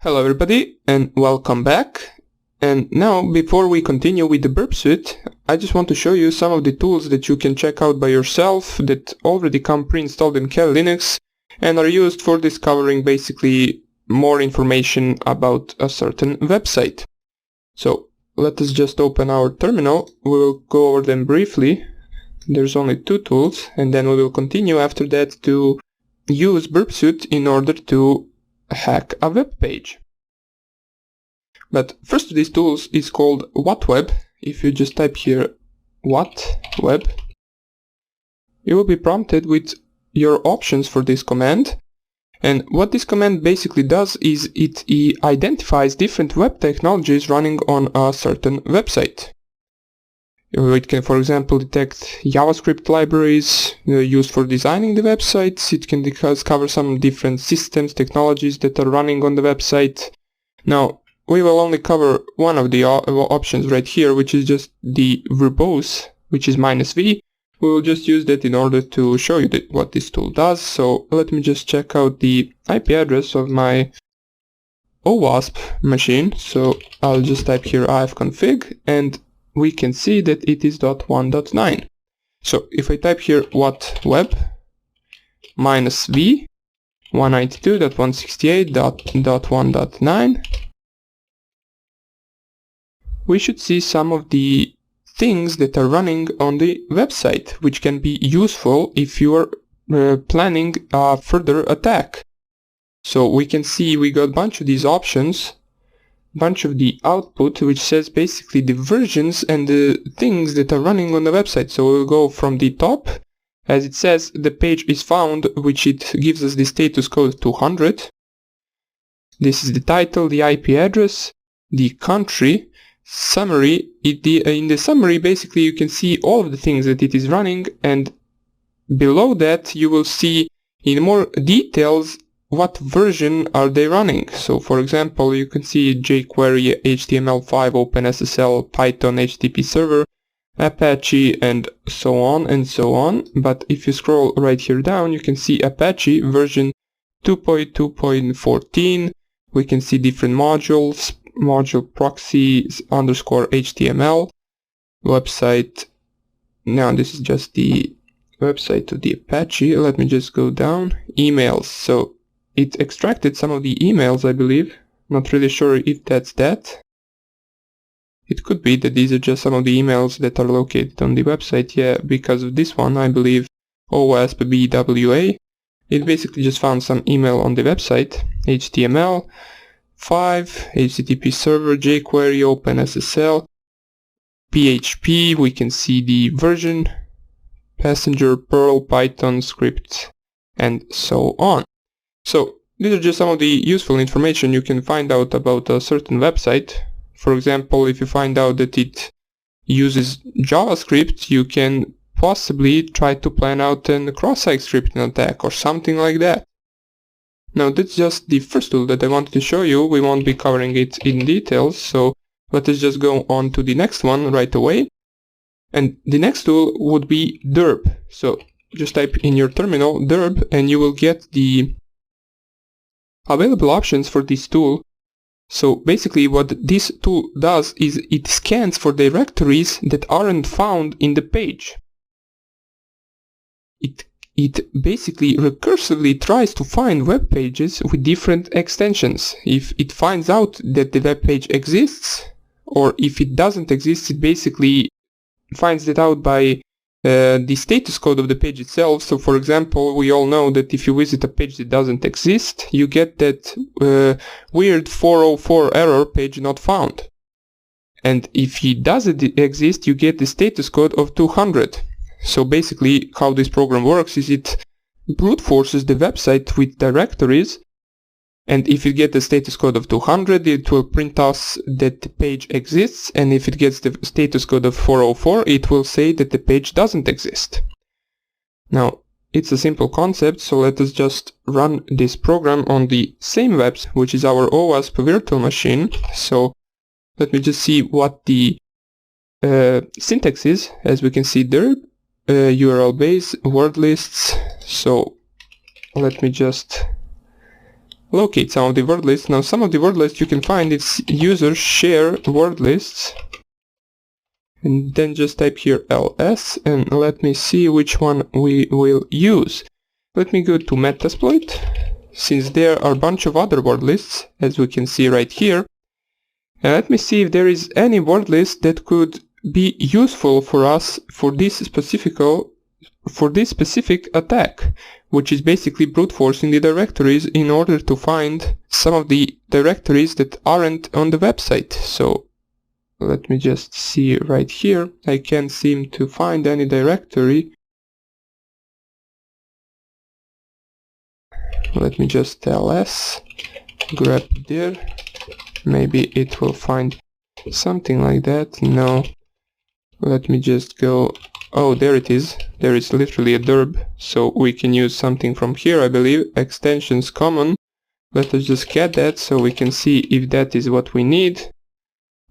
Hello everybody and welcome back. And now, before we continue with the Burp suite, I just want to show you some of the tools that you can check out by yourself that already come pre-installed in Kali Linux and are used for discovering basically more information about a certain website. So let us just open our terminal. We will go over them briefly. There's only two tools, and then we will continue after that to use Burp suite in order to hack a web page. But first of these tools is called Whatweb. If you just type here Whatweb, you will be prompted with your options for this command. And what this command basically does is it identifies different web technologies running on a certain website. It can, for example, detect JavaScript libraries used for designing the websites. It can cover some different systems, technologies that are running on the website. Now, we will only cover one of the options right here, which is just the verbose, which is -v. We will just use that in order to show you what this tool does. So let me just check out the IP address of my OWASP machine. So I'll just type here ifconfig, and we can see that it is .1.9. So if I type here whatweb -v 192.168.1.9, we should see some of the things that are running on the website, which can be useful if you are planning a further attack. So we can see we got a bunch of these options, bunch of the output, which says basically the versions and the things that are running on the website. So we'll go from the top. As it says, the page is found, which it gives us the status code 200. This is the title, the IP address, the country, summary. In the summary, basically you can see all of the things that it is running, and below that you will see in more details what version are they running. So for example, you can see jQuery, HTML5, OpenSSL, Python, HTTP server, Apache, and so on and so on. But if you scroll right here down, you can see Apache version 2.2.14. We can see different modules, module proxies _HTML, website. Now this is just the website of the Apache. Let me just go down. Emails. So it extracted some of the emails, I believe. Not really sure if that's that. It could be that these are just some of the emails that are located on the website. Yeah, because of this one, I believe OWASP BWA. It basically just found some email on the website. HTML5, HTTP server, jQuery, OpenSSL, PHP. We can see the version, Passenger, Perl, Python script, and so on. So these are just some of the useful information you can find out about a certain website. For example, if you find out that it uses JavaScript, you can possibly try to plan out a cross-site scripting attack or something like that. Now that's just the first tool that I wanted to show you. We won't be covering it in details, so let us just go on to the next one right away. And the next tool would be Dirb. So just type in your terminal Dirb and you will get the available options for this tool. So basically what this tool does is it scans for directories that aren't found in the page. It basically recursively tries to find web pages with different extensions. If it finds out that the web page exists, or if it doesn't exist, it basically finds that out by the status code of the page itself. So for example, we all know that if you visit a page that doesn't exist, you get that weird 404 error, page not found. And if it doesn't exist, you get the status code of 200. So basically how this program works is it brute forces the website with directories, and if it gets the status code of 200, it will print us that the page exists, and if it gets the status code of 404, it will say that the page doesn't exist. Now, it's a simple concept, so let us just run this program on the same webs, which is our OWASP virtual machine. So let me just see what the syntax is. As we can see there, URL base, word lists. So let me just locate some of the word lists. Now some of the word lists you can find it's user share word lists, and then just type here ls and let me see which one we will use. Let me go to Metasploit, since there are a bunch of other word lists as we can see right here, and let me see if there is any word list that could be useful for us for this specific attack, which is basically brute forcing the directories in order to find some of the directories that aren't on the website. So let me just see right here. I can't seem to find any directory. Let me just ls grep dir. Maybe it will find something like that. No. Let me just go. Oh, there it is. There is literally a dirb. So we can use something from here, I believe. Extensions common. Let us just get that so we can see if that is what we need.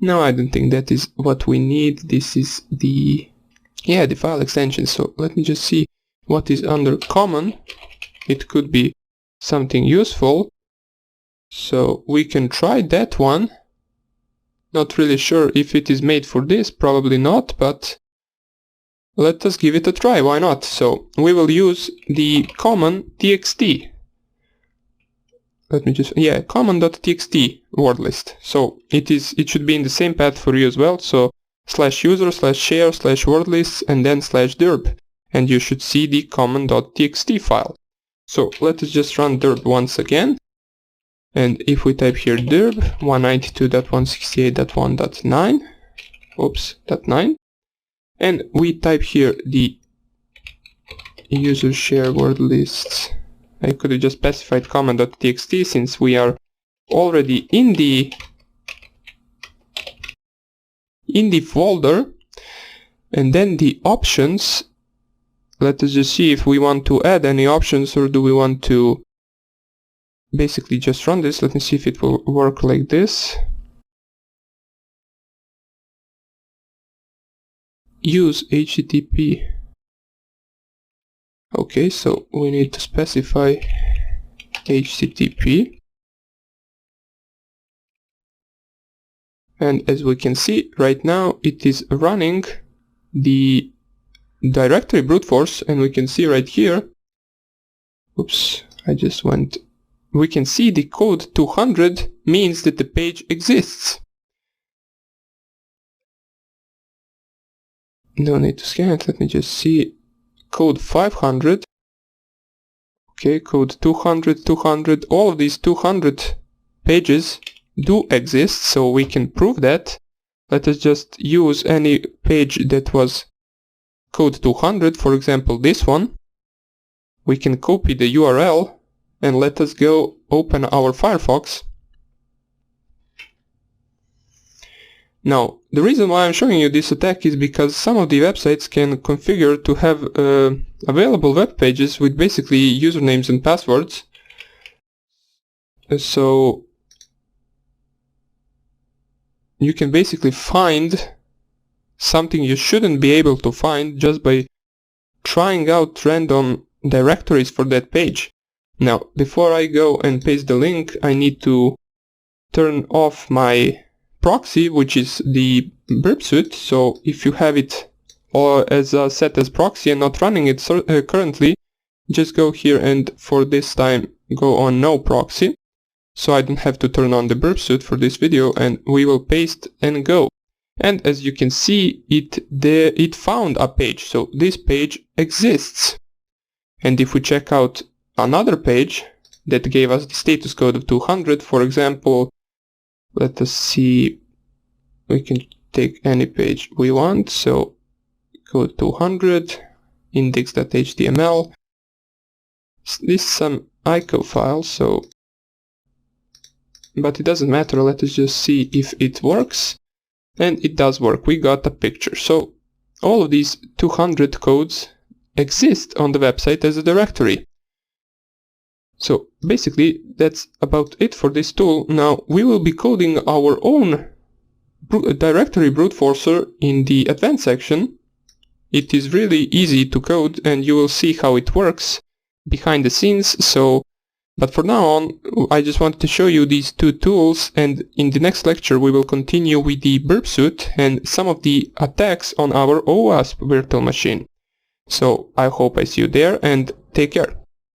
No, I don't think that is what we need. This is the file extension. So let me just see what is under common. It could be something useful. So we can try that one. Not really sure if it is made for this, probably not, but let us give it a try, why not? So we will use the common txt. Let me just, common.txt word list. So it should be in the same path for you as well. So /user/share/word lists and then /dirb. And you should see the common.txt file. So let us just run dirb once again. And if we type here dirb 192.168.1.9, .9, and we type here the user share word lists, I could have just specified common.txt since we are already in the folder, and then the options. Let us just see if we want to add any options or do we want to basically just run this. Let me see if it will work like this. Use HTTP. Okay, so we need to specify HTTP. And as we can see right now, it is running the directory brute force, and we can see right here, we can see the code 200 means that the page exists. No need to scan it, let me just see. Code 500. Okay, code 200, 200, all of these 200 pages do exist, so we can prove that. Let us just use any page that was code 200, for example this one. We can copy the URL and let us go open our Firefox. Now, the reason why I'm showing you this attack is because some of the websites can configure to have available web pages with basically usernames and passwords. So you can basically find something you shouldn't be able to find just by trying out random directories for that page. Now, before I go and paste the link, I need to turn off my proxy, which is the burp suite. So if you have it as set as proxy and not running it currently, just go here and for this time go on no proxy. So I don't have to turn on the burp suite for this video, and we will paste and go. And as you can see, it found a page. So this page exists. And if we check out another page that gave us the status code of 200, for example, let us see, we can take any page we want. So code 200, index.html. This is some ICO file, so, but it doesn't matter. Let us just see if it works. And it does work. We got a picture. So all of these 200 codes exist on the website as a directory. So basically that's about it for this tool. Now we will be coding our own directory brute forcer in the advanced section. It is really easy to code and you will see how it works behind the scenes. So But for now on, I just wanted to show you these two tools, and in the next lecture we will continue with the burp suit and some of the attacks on our OWASP virtual machine. So I hope I see you there, and take care.